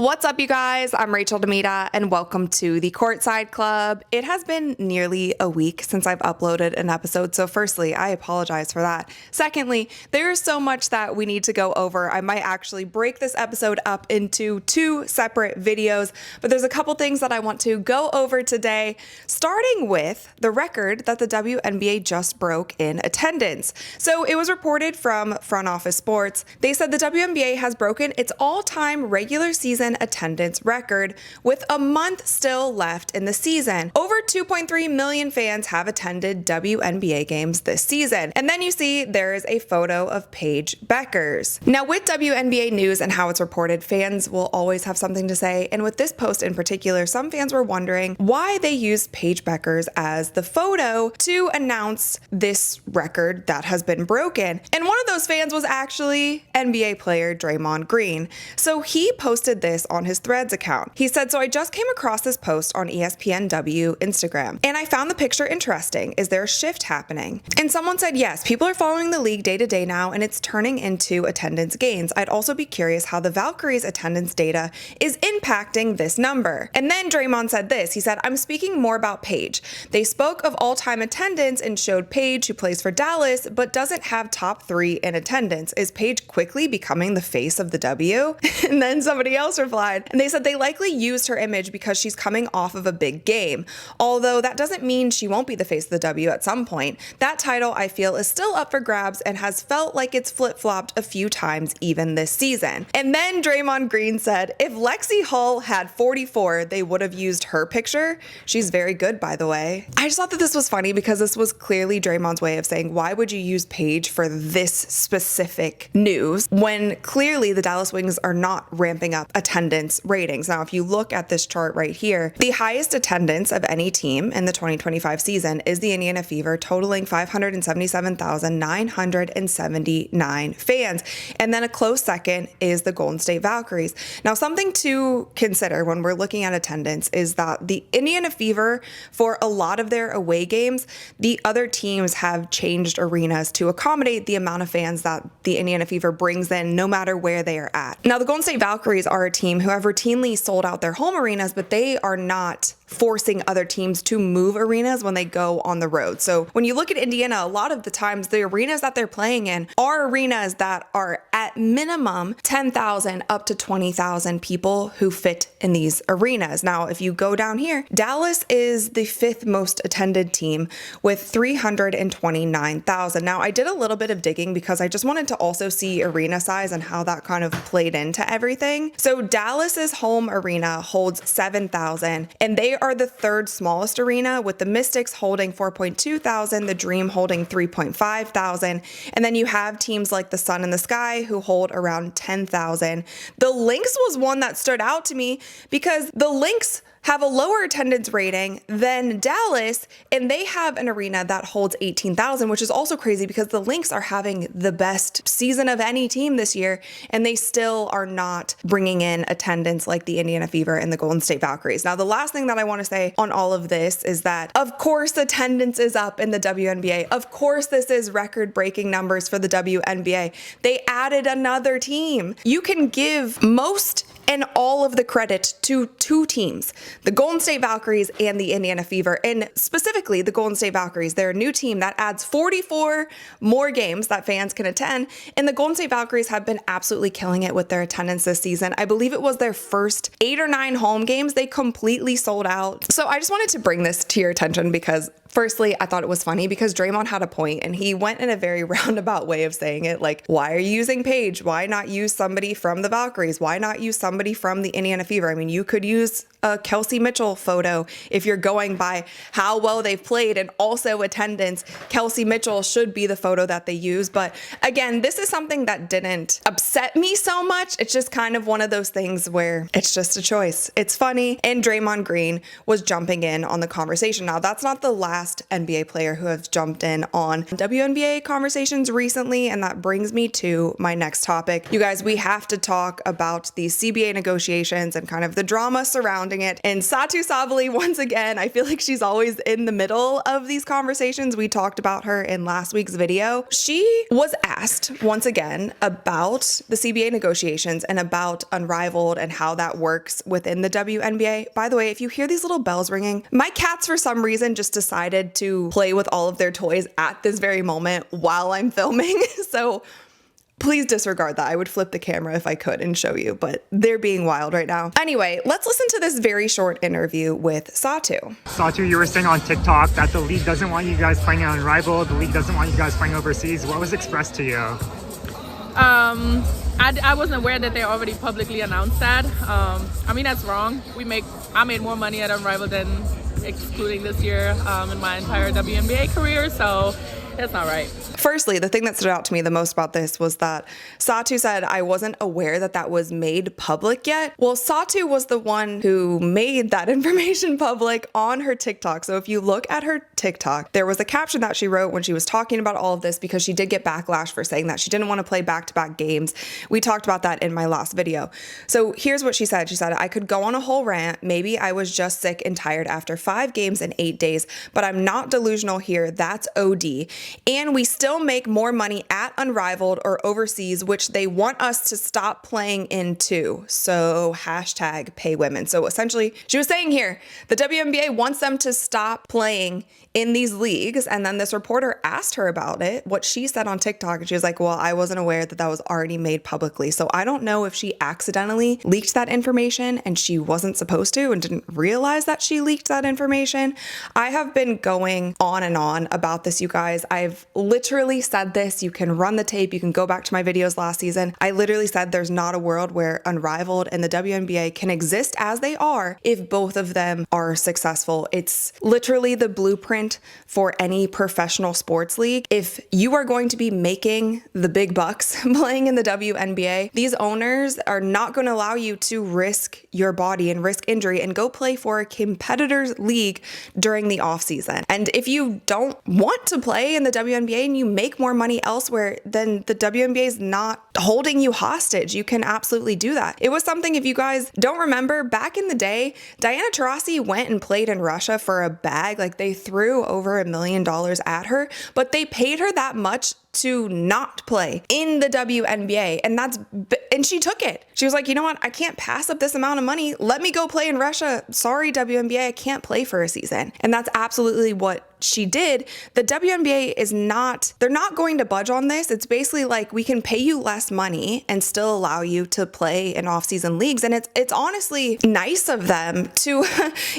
What's up, you guys? I'm Rachel DeMita, and welcome to the Courtside Club. It has been nearly a week since I've uploaded an episode, so firstly, I apologize for that. Secondly, there is so much that we need to go over. I might actually break this episode up into two separate videos, but there's a couple things that I want to go over today, starting with the record that the WNBA just broke in attendance. So it was reported from Front Office Sports. They said the WNBA has broken its all-time regular season attendance record with a month still left in the season. Over 2.3 million fans have attended WNBA games this season. And then you see there is a photo of Paige Bueckers. Now, with WNBA news and how it's reported, fans will always have something to say. And with this post in particular, some fans were wondering why they used Paige Bueckers as the photo to announce this record that has been broken. And one of those fans was actually NBA player Draymond Green. So he posted this on his Threads account. He said, "So I just came across this post on ESPNW Instagram, and I found the picture interesting. Is there a shift happening?" And someone said, "Yes, people are following the league day to day now, and it's turning into attendance gains. I'd also be curious how the Valkyries' attendance data is impacting this number." And then Draymond said this. He said, "I'm speaking more about Paige. They spoke of all-time attendance and showed Paige, who plays for Dallas, but doesn't have top 3 in attendance. Is Paige quickly becoming the face of the W?" And then somebody else replied, and they said they likely used her image because she's coming off of a big game. Although that doesn't mean she won't be the face of the W at some point. That title, I feel, is still up for grabs and has felt like it's flip-flopped a few times even this season. And then Draymond Green said, "If Lexi Hull had 44, they would have used her picture. She's very good, by the way." I just thought that this was funny because this was clearly Draymond's way of saying, why would you use Paige for this specific news when clearly the Dallas Wings are not ramping up attendance ratings. Now, if you look at this chart right here, the highest attendance of any team in the 2025 season is the Indiana Fever, totaling 577,979 fans. And then a close second is the Golden State Valkyries. Now, something to consider when we're looking at attendance is that the Indiana Fever, for a lot of their away games, the other teams have changed arenas to accommodate the amount of fans that the Indiana Fever brings in no matter where they are at. Now, the Golden State Valkyries are a team who have routinely sold out their home arenas, but they are not forcing other teams to move arenas when they go on the road. So when you look at Indiana, a lot of the times the arenas that they're playing in are arenas that are at minimum 10,000 up to 20,000 people who fit in these arenas. Now, if you go down here, Dallas is the 5th most attended team with 329,000. Now, I did a little bit of digging because I just wanted to also see arena size and how that kind of played into everything. So Dallas's home arena holds 7,000, and they are the 3rd smallest arena, with the Mystics holding 4.2 thousand, the Dream holding 3.5 thousand, and then you have teams like the Sun and the Sky who hold around 10,000. The Lynx was one that stood out to me because the Lynx have a lower attendance rating than Dallas, and they have an arena that holds 18,000, which is also crazy because the Lynx are having the best season of any team this year, and they still are not bringing in attendance like the Indiana Fever and the Golden State Valkyries. Now, the last thing that I want to say on all of this is that, of course, attendance is up in the WNBA. Of course, this is record-breaking numbers for the WNBA. They added another team. You can give most and all of the credit to 2 teams, the Golden State Valkyries and the Indiana Fever, and specifically the Golden State Valkyries. They're a new team that adds 44 more games that fans can attend, and the Golden State Valkyries have been absolutely killing it with their attendance this season. I believe it was their first 8 or 9 home games. They completely sold out. So I just wanted to bring this to your attention because firstly, I thought it was funny because Draymond had a point and he went in a very roundabout way of saying it. Like, why are you using Paige? Why not use somebody from the Valkyries? Why not use somebody from the Indiana Fever? I mean, you could use a Kelsey Mitchell photo if you're going by how well they've played and also attendance. Kelsey Mitchell should be the photo that they use. But again, this is something that didn't upset me so much. It's just kind of one of those things where it's just a choice. It's funny. And Draymond Green was jumping in on the conversation. Now, that's not the last last NBA player who has jumped in on WNBA conversations recently, and that brings me to my next topic. You guys, we have to talk about these CBA negotiations and kind of the drama surrounding it. And Satou Sabally, once again, I feel like she's always in the middle of these conversations. We talked about her in last week's video. She was asked once again about the CBA negotiations and about Unrivaled and how that works within the WNBA. By the way, if you hear these little bells ringing, my cats for some reason just decided to play with all of their toys at this very moment while I'm filming. So please disregard that. I would flip the camera if I could and show you, but they're being wild right now. Anyway, let's listen to this very short interview with Satou. Satou, you were saying on TikTok that the league doesn't want you guys playing on Unrivaled, the league doesn't want you guys playing overseas. What was expressed to you? I wasn't aware that they already publicly announced that. I mean, that's wrong. I made more money at Unrivaled than excluding this year in my entire WNBA career, so that's not right. Firstly, the thing that stood out to me the most about this was that Satou said, I wasn't aware that that was made public yet. Well, Satou was the one who made that information public on her TikTok. So if you look at her TikTok, there was a caption that she wrote when she was talking about all of this, because she did get backlash for saying that she didn't want to play back-to-back games. We talked about that in my last video. So here's what she said. She said, I could go on a whole rant. Maybe I was just sick and tired after 5 games in 8 days, but I'm not delusional here. That's OD. And we still make more money at Unrivaled or overseas, which they want us to stop playing into. So hashtag pay women. So essentially, she was saying here, the WNBA wants them to stop playing in these leagues. And then this reporter asked her about it, what she said on TikTok. And she was like, well, I wasn't aware that that was already made publicly. So I don't know if she accidentally leaked that information and she wasn't supposed to and didn't realize that she leaked that information. I have been going on and on about this, you guys. I've literally said this. You can run the tape. You can go back to my videos last season. I literally said there's not a world where Unrivaled and the WNBA can exist as they are if both of them are successful. It's literally the blueprint for any professional sports league. If you are going to be making the big bucks playing in the WNBA, these owners are not going to allow you to risk your body and risk injury and go play for a competitor's league during the off season. And if you don't want to play in the WNBA and you make more money elsewhere, then the WNBA is not holding you hostage. You can absolutely do that. It was something, if you guys don't remember, back in the day, Diana Taurasi went and played in Russia for a bag. Like, they threw over $1 million at her, but they paid her that much to not play in the WNBA. And she took it. She was like, you know what? I can't pass up this amount of money. Let me go play in Russia. Sorry, WNBA, I can't play for a season. And that's absolutely what she did. The WNBA they're not going to budge on this. It's basically like, we can pay you less money and still allow you to play in off-season leagues. And it's honestly nice of them to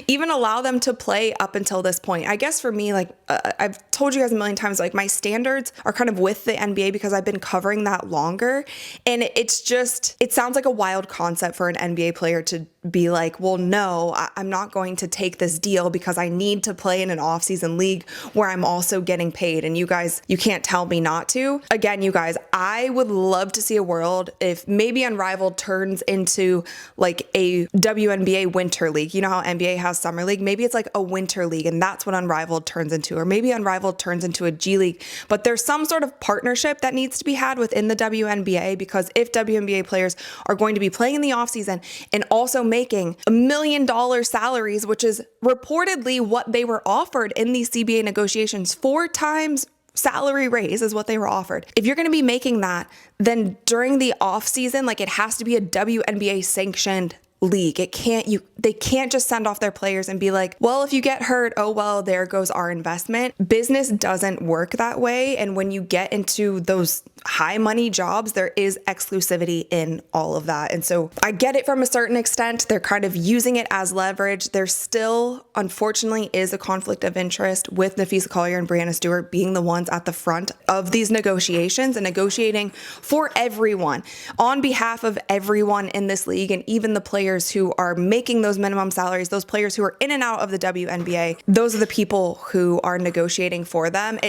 even allow them to play up until this point. I guess for me, like I've told you guys a million times, like my standards are kind of with the NBA because I've been covering that longer. And it sounds like a wild concept for an NBA player to be like, well, no, I'm not going to take this deal because I need to play in an off-season league where I'm also getting paid. And you guys, you can't tell me not to. Again, you guys, I would love to see a world if maybe Unrivaled turns into like a WNBA winter league. You know how NBA has summer league? Maybe it's like a winter league, and that's what Unrivaled turns into. Or maybe Unrivaled turns into a G League. But there's some sort of partnership that needs to be had within the WNBA, because if WNBA players are going to be playing in the offseason and also making $1 million salaries, which is reportedly what they were offered in these CBA negotiations, 4 times salary raise is what they were offered. If you're going to be making that, then during the off season, like, it has to be a WNBA sanctioned league. They can't just send off their players and be like, well, if you get hurt, oh well, there goes our investment. Business doesn't work that way. And when you get into those high money jobs, there is exclusivity in all of that. And so I get it from a certain extent. They're kind of using it as leverage. There still, unfortunately, is a conflict of interest with Napheesa Collier and Breanna Stewart being the ones at the front of these negotiations and negotiating for everyone, on behalf of everyone in this league, and even the players who are making those minimum salaries, those players who are in and out of the WNBA. Those are the people who are negotiating for them.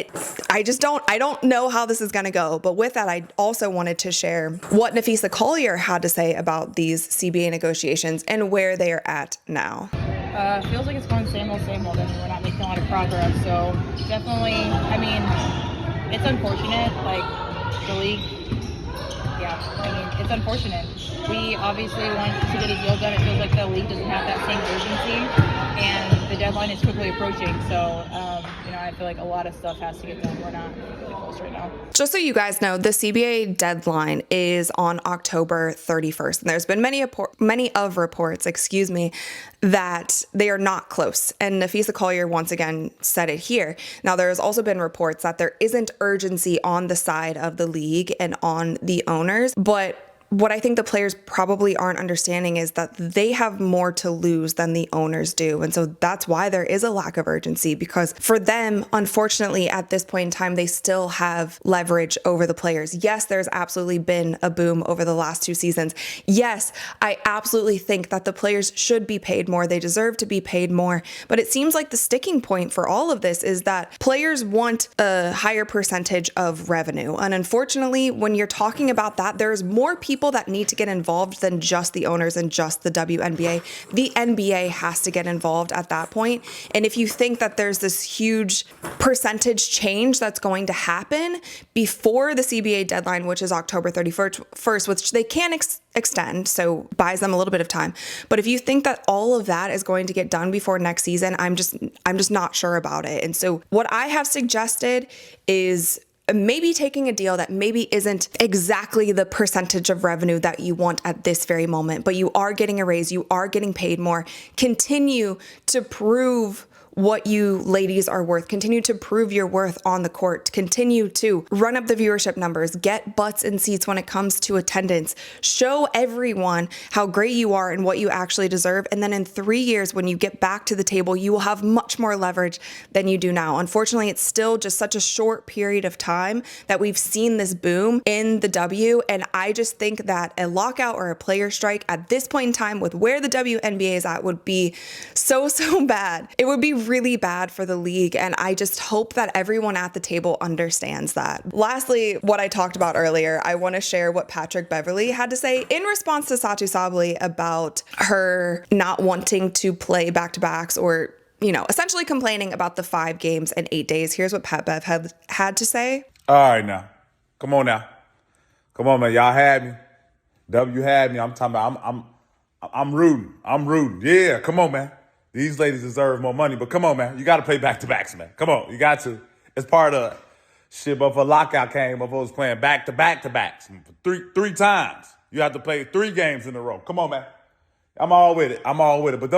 I don't know how this is going to go. But with that, I also wanted to share what Napheesa Collier had to say about these CBA negotiations and where they are at now. Feels like it's going same old, and we're not making a lot of progress. So definitely, I mean, it's unfortunate. Like the league, yeah, I mean, it's unfortunate. We obviously want to get a deal done. It feels like the league doesn't have that same urgency, and the deadline is quickly approaching. So, I feel like a lot of stuff has to get done. We're not really close right now. Just so you guys know, the CBA deadline is on October 31st. And there's been many of reports, that they are not close. And Nafisa Collier once again said it here. Now, there has also been reports that there isn't urgency on the side of the league and on the owners, but what I think the players probably aren't understanding is that they have more to lose than the owners do. And so that's why there is a lack of urgency, because for them, unfortunately, at this point in time, they still have leverage over the players. Yes, there's absolutely been a boom over the last 2 seasons. Yes, I absolutely think that the players should be paid more. They deserve to be paid more. But it seems like the sticking point for all of this is that players want a higher percentage of revenue. And unfortunately, when you're talking about that, there's more people that need to get involved than just the owners and just the WNBA. The NBA has to get involved at that point. And if you think that there's this huge percentage change that's going to happen before the CBA deadline, which is October 31st, which they can extend, so buys them a little bit of time. But if you think that all of that is going to get done before next season, I'm just not sure about it. And so what I have suggested is maybe taking a deal that maybe isn't exactly the percentage of revenue that you want at this very moment, but you are getting a raise, you are getting paid more. Continue to prove what you ladies are worth. Continue to prove your worth on the court. Continue to run up the viewership numbers, get butts in seats when it comes to attendance. Show everyone how great you are and what you actually deserve. And then in 3 years, when you get back to the table, you will have much more leverage than you do now. Unfortunately, it's still just such a short period of time that we've seen this boom in the W. And I just think that a lockout or a player strike at this point in time with where the WNBA is at would be so bad. It would be really bad for the league, and I just hope that everyone at the table understands that. Lastly, what I talked about earlier, I want to share what Patrick Beverley had to say in response to Satou Sabally about her not wanting to play back-to-backs, or essentially complaining about the 5 games and 8 days. Here's what Pat Bev had to say. All right, now. Come on, man. Y'all had me. W had me. I'm talking about, I'm rooting. Yeah, come on, man. These ladies deserve more money, but come on, man. You got to play back-to-backs, man. Come on, you got to. It's part of it. Shit, but if a lockout came, if I was playing back-to-backs, three times, you have to play 3 games in a row. Come on, man. I'm all with it. But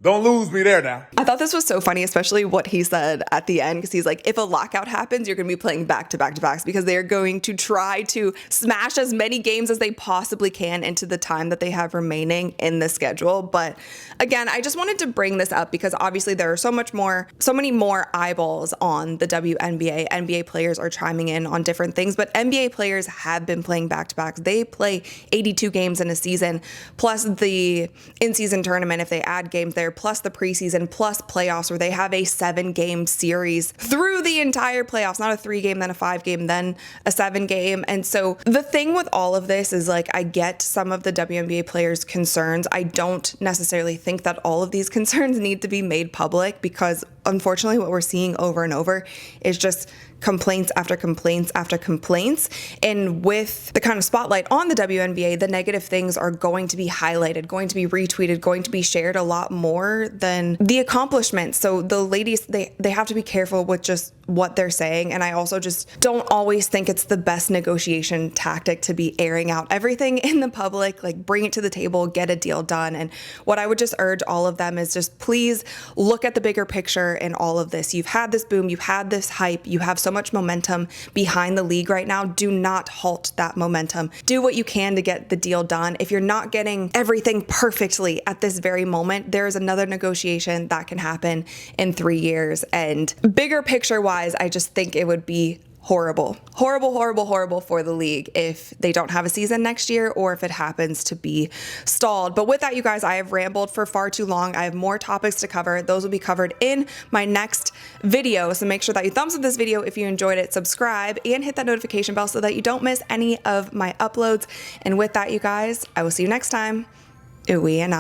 don't lose me there now. I thought this was so funny, especially what he said at the end, because he's like, if a lockout happens, you're going to be playing back-to-backs because they're going to try to smash as many games as they possibly can into the time that they have remaining in the schedule. But again, I just wanted to bring this up because obviously there are so many more eyeballs on the WNBA. NBA players are chiming in on different things, but NBA players have been playing back-to-backs. They play 82 games in a season, plus the in-season tournament if they add games there, plus the preseason, plus playoffs where they have a 7-game series through the entire playoffs, not a 3-game, then a 5-game, then a 7-game. And so the thing with all of this is, like, I get some of the WNBA players' concerns. I don't necessarily think that all of these concerns need to be made public because unfortunately what we're seeing over and over is just complaints after complaints after complaints. And with the kind of spotlight on the WNBA, the negative things are going to be highlighted, going to be retweeted, going to be shared a lot more than the accomplishments. So the ladies, they have to be careful with just what they're saying. And I also just don't always think it's the best negotiation tactic to be airing out everything in the public, like bring it to the table, get a deal done. And what I would just urge all of them is just please look at the bigger picture in all of this. You've had this boom, you've had this hype, you have so much momentum behind the league right now. Do not halt that momentum. Do what you can to get the deal done. If you're not getting everything perfectly at this very moment, there's another negotiation that can happen in 3 years. And bigger picture wise, I just think it would be horrible for the league if they don't have a season next year or if it happens to be stalled. But with that, you guys, I have rambled for far too long. I have more topics to cover. Those will be covered in my next video. So make sure that you thumbs up this video if you enjoyed it, subscribe, and hit that notification bell so that you don't miss any of my uploads. And with that, you guys, I will see you next time. Ooh, and